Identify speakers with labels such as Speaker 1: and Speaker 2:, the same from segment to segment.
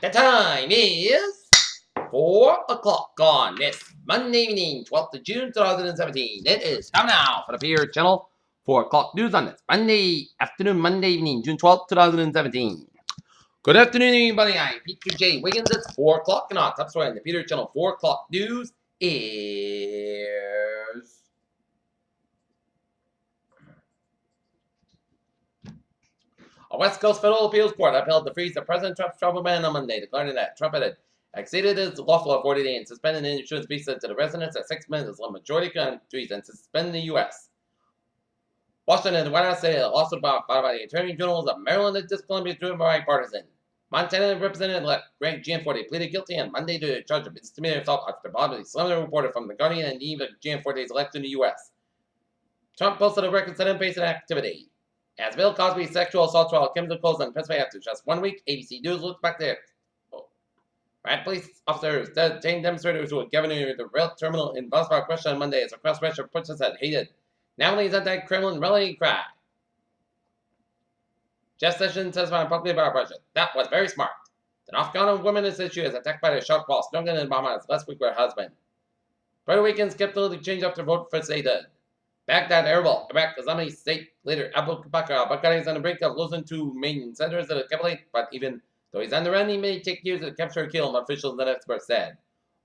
Speaker 1: The time is 4 o'clock on this Monday evening, 12th of June, 2017. It is time now for the Peer Channel 4 o'clock news on this Monday afternoon, Monday evening, June 12th, 2017. Good afternoon, everybody. I'm Peter J. Wiggins. It's 4 o'clock and on top story on the Peter Channel 4 o'clock news is... A West Coast federal appeals court upheld the freeze of President Trump's travel ban on Monday, declaring that Trump had exceeded his lawful authority and suspended an insurance visa to the residents of 6 Muslim majority countries and suspended the U.S. Washington and the White House say a lawsuit filed by the Attorney Generals of Maryland and District of Columbia is driven by partisan. Montana Representative Greg Gianforte pleaded guilty on Monday to a charge of misdemeanor assault after Bob slammed a reporter from The Guardian and the eve of Gianforte's election in the U.S. Trump posted a record set-in-based activity. As Bill Cosby's sexual assault trial comes to close on Pennsylvania after just 1 week, ABC News looks back there. Riot police officers detained demonstrators who were gathered near the rail terminal in Boston question on Monday as a cross-racial protest had hated Navalny's anti-Kremlin rallying cry. Jeff Sessions testified publicly about our budget. That was very smart. The North Carolina woman is issue is attacked by the shark while snorkeling in Bahamas last week with her husband. Puerto Ricans kept the change after vote for statehood. Baghdad Erbil, Iraq Islamic State leader Abu Bakr al-Baghdadi is on the brink of losing two main senators of the capital, but even though he's on the run, he may take years to capture or kill him, officials and experts said.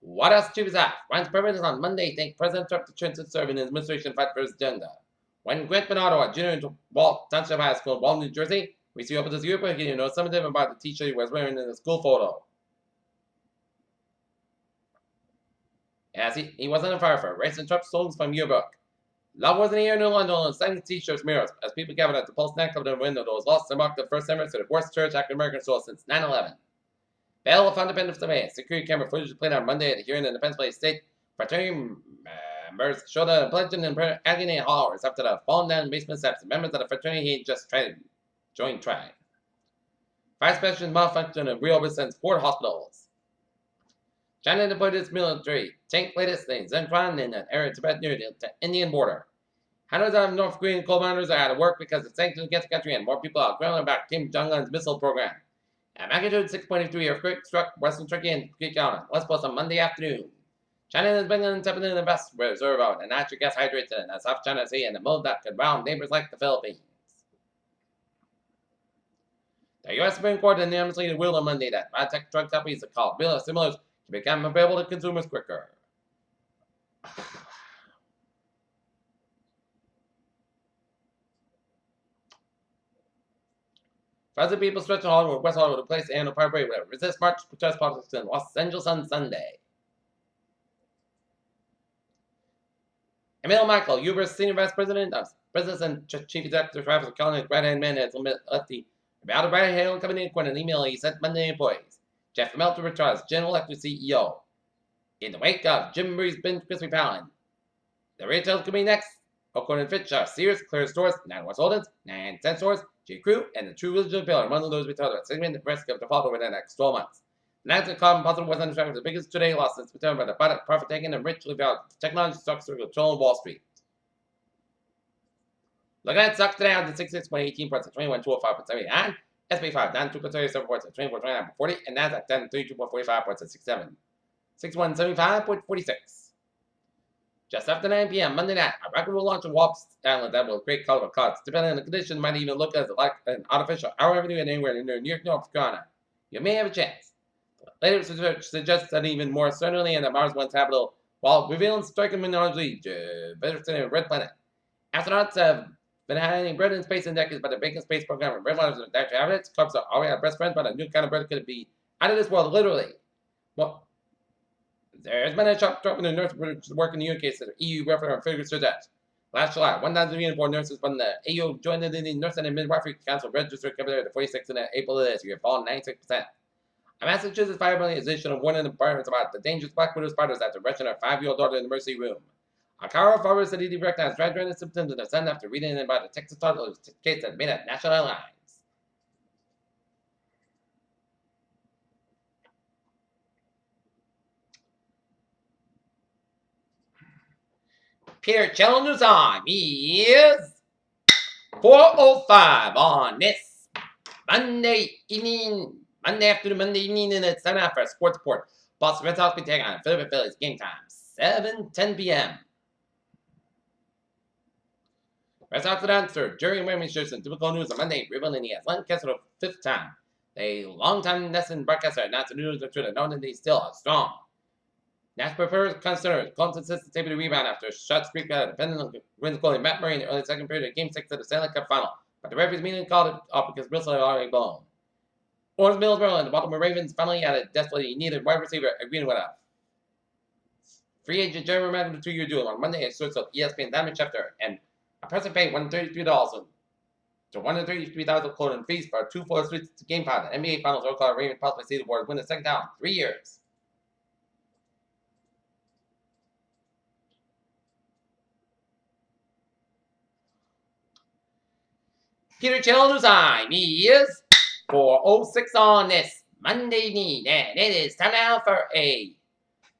Speaker 1: White House Chief of Staff Ryan's president on Monday thanked President Trump to chance to serve in his administration fight for his agenda. When Grant Bernardo, a junior in Walt Township High School in Walton, New Jersey, we see up this European Union knows something about the t-shirt he was wearing in the school photo. As he wasn't a firefighter, racing Trump songs from yearbook. Love wasn't here in London on signing t-shirts, mirrors, as people gathered at the Pulse nightclub in the window that was lost and marked the first anniversary of the worst church African-American soul since 9/11. Bail of independent surveillance. Security camera footage played on Monday at a hearing in the Pennsylvania State fraternity members showed a bludgeon and agony hollers after the fallen down basement steps. The members of the fraternity he just joined tried. Fire specialists malfunction in real sends 4 hospitals. China deployed its military tank latest things in Zhejiang in an area of Tibet near the Indian border. Hundreds of North Korean coal miners are out of work because of sanctions against the country and more people are grounded about Kim Jong-un's missile program. A magnitude 6.3 earthquake struck western Turkey and Greek Island, West Coast on Monday afternoon. China has been attempting to invest reserve of the natural gas hydrates in the South China Sea and the mode that could round neighbors like the Philippines. The U.S. Supreme Court unanimously ruled on Monday that biotech drug companies called biosimilars to become available to consumers quicker. Thousands of people stretched Hollywood, West Hollywood, to place annual parade with resist march protest politics in Los Angeles on Sunday. Emil Michael, Uber's senior vice president of business and chief executive officer, calling his right-hand man, has left the Nevada Brad Hale Company in court an email he sent Monday employees. Jeff Melton retires General Electric CEO. In the wake of Jim Bree's Ben Crispy Fallon. The retail could be next. Oakland and Fitch are Sears, Clear Stores, 9 West Holdings, 9 Cent Stores, J. Crew, and the True Religion Pillar. Among those retailers are significant risk of default over the next 12 months. The Nasdaq Carbon Positive was under track with the biggest today loss since returned by the profit-taking and richly valued technology stocks that control Wall Street. Looking at stocks today on the 66.18 points at 21.205.79. SP 5 down 2.37 points at 24.29.40, and Nasdaq down 32.45 points at 6175.46. Just after 9 p.m. Monday night, Iraq will launch a warp island that will create colorful clouds. Depending on the condition, might even look as like an artificial hour avenue anywhere near New York, North Carolina. You may have a chance. Later research suggests that even more certainly in the Mars once habitable, while revealing striking mineralogy, visiting a red planet. Astronauts have been hiding bread in space in decades, but the Bacon Space Program and red waters are dietary habits. Clubs are already our best friends, but a new kind of bread could be out of this world, literally. Well, there's been a sharp drop in the nurse work in the UK case that EU welfare and figures suggest. Last July, 1,004 nurses from the EU joined in the Nurse and Midwifery Council registered compared to 46 in April of this year, falling 96%. A Massachusetts fire organization of warning environments about the dangerous black widow spiders after arresting her 5-year-old daughter in the emergency room. A Colorado farmer said he recognized red symptoms in the son after reading about a Texas toddler case that made it national headlines. Peter Channel News time is 4:05 on this Monday evening, Monday afternoon, Monday evening, and it's 7 after Sports Report. Boston Red Sox be taking on Philadelphia Phillies. Game time, 7:10 p.m. Red Sox announcer Jerry Raymond shares some typical news on Monday, revealing he has Lancaster for the 5th time. A long-time Nesson broadcaster announced the news to the known that they still are strong. Nash prefers considers Clemson assistant able to rebound after a shot streak depending on Twins goalie Matt Murray in the early second period of Game 6 of the Stanley Cup Final, but the referees immediately called it off because Bristol had already blown. Orange Millsboro and the Baltimore Ravens finally had a desperately needed wide receiver agreeing with us. Free agent Jeremy Madden with a 2-year deal on Monday at source of ESPN Diamond Schefter and a person paid $133 to $133,000 fees for a 2-4 game pilot. NBA Finals Oklahoma Ravens possibly see the Warriors win the second down in 3 years. Peter Childers time. He is 4:06 on this Monday evening, and it is time now for a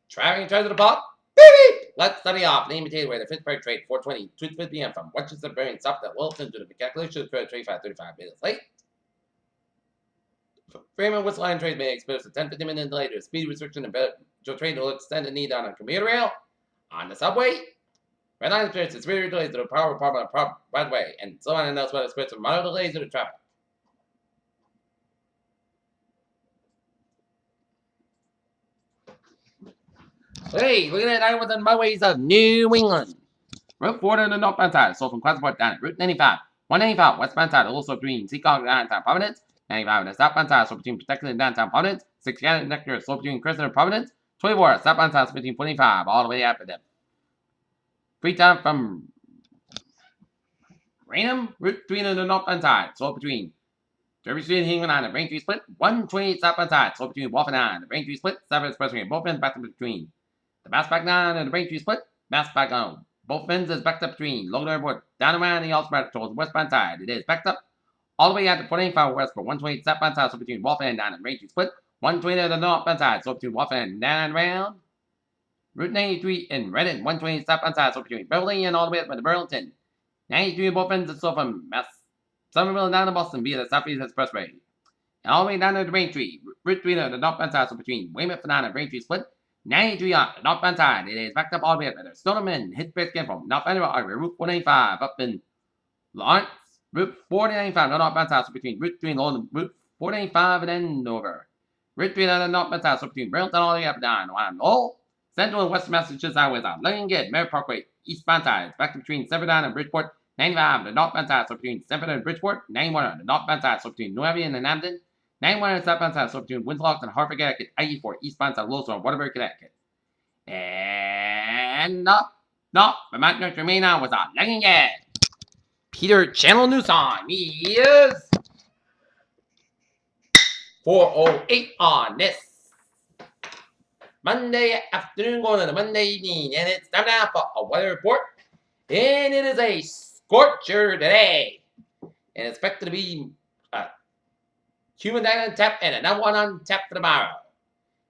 Speaker 1: traveling treasure to the pot. Baby! Let's study off the invitation where the Pittsburgh trade 4:20 2:50 p.m. from Westchester Bearing stopped at Wilson to the calculation for 35 minutes late. Freeman Whistle Line trade may experience a 10-15 minute delay to a speed restriction and Joe train will extend the need on a commuter rail, on the subway. Red Line experiences severe delays to the power department on Broadway, and so on and elsewhere experiences minor delays to the traffic. Hey, look at that line within byways of New England. Route 4 on the northbound side, so from Quansport down Route 95. 195 westbound side, also between Seacog and downtown Providence. 95 on the southbound side, so between Protected and downtown Providence. 6 connector, so between Crescent and Providence. 24 southbound side, so between 25, all the way after them. Freetown from Raynham, Route 3 on the northbound side, so between Derby Street and Hingham on the Braintree split. 128 southbound side, so between Wolf and the Braintree split. 7 expressway, both ends back between. The Bass back down and the Braintree split. Bass back on. Both ends is backed up between Logan Airport down around the Allspark towards the westbound side. It is backed up all the way out to 485 west for 128 southbound side, so between Wolf and down and Braintree split. 120 on the northbound side, so between Wolf and down and around. Route 93 in Reddit, 120 southbound side, so between Beverly and all the way up to Burlington. 93 both ends is so from Somerville down to Boston via the Southeast Expressway. And all the way down to the Braintree, Route 3 on the northbound side, so between Weymouth and Braintree split. 93 on the northbound side. It is backed up all the way up to Stoneman. Hit base came from North Andover Artery, Route 495 up in Lawrence. Route 495 on the northbound side, so between Route 3 and London. Route 495 and Andover. Route 3 on the northbound side, so between Burlington all the way up down. Lowell. Central and Western Massachusetts highways on Lincoln, Merritt Parkway, eastbound side. Back between Severdon and Bridgeport. 95 on the northbound side, so between Severdon and Bridgeport. 91 on the northbound side, so between New Haven and Hampton. 91 on the southbound side, so between Winslow and Hartford, Connecticut. 84 eastbound side, Lowell and Waterbury, Connecticut. And no, Vermont North remain on was on lagging again. Peter Channel News on. He is 4:08 on this Monday afternoon going into Monday evening, and it's time now for a weather report. And it is a scorcher today, and it's expected to be a humid on tap and another one on tap for tomorrow.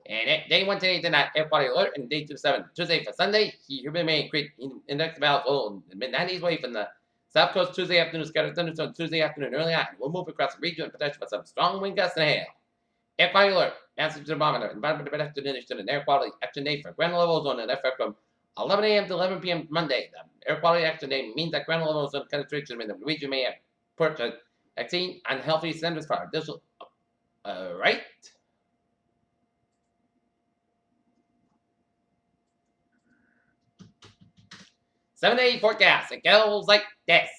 Speaker 1: And day 1 today, tonight, air quality alert, and day 2 to 7. Tuesday for Sunday, humid may create index valves low in the mid-90s away from the south coast. Tuesday afternoon, scattered thunderstorms Tuesday afternoon, early on. We'll move across the region and potential for some strong wind gusts and hail. Air quality alert, Massachusetts thermometer, environment afternoon, an air quality action day for ground level ozone in effect from 11 a.m. to 11 p.m. Monday. The air quality action day means that ground level ozone concentration in the region may have purchased vaccine unhealthy standards for additional. Right. 7-day forecast. It goes like this.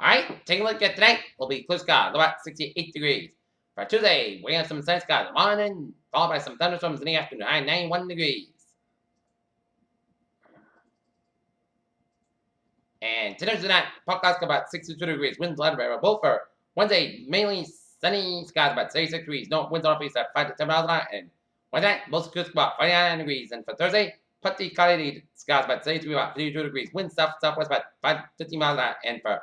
Speaker 1: Alright, take a look at tonight. Will be clear skies, about 68 degrees. For Tuesday, we have some sun skies in the morning, followed by some thunderstorms in the afternoon, high 91 degrees. And tonight tonight, forecast about 62 degrees, winds light variable. Both for Wednesday, mainly sunny skies about 36 degrees, no winds northeast at 5 to 10 miles an hour. And Wednesday, most clear about 49 degrees. And for Thursday, Putty cloudy skies about 33 about 32 degrees. Wind southwest about 15 miles an hour. And for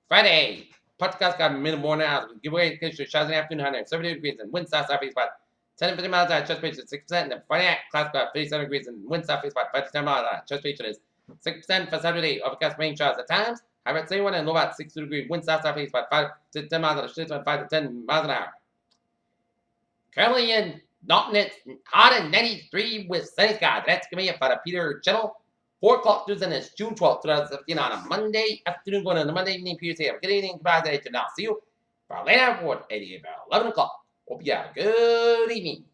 Speaker 1: Friday, Putty skies got mid morning hours. Giveaway conditions showers in the afternoon, 170 degrees. And wind southeast about 10 to 50 miles an hour. Chest pitch is 6%. And then Friday night, clouds about 57 degrees. And wind southeast about 5 to 10 miles an hour. Chest pitch is 6% for Saturday. Overcast rain showers at times. High about 71 and low about 62 degrees. Wind southeast about 5 to 10 miles an hour. Shifts about 5 to 10 miles an hour. Currently in Dalton, it's hot and 93 with sunny skies. That's going to be it for the Peter Channel. 4 o'clock news, and it's June 12th, 2015 on a Monday afternoon, going on a Monday evening. Peter, have a good evening. Goodbye, and I'll see you for a later report at 11 o'clock. Hope you have a good evening.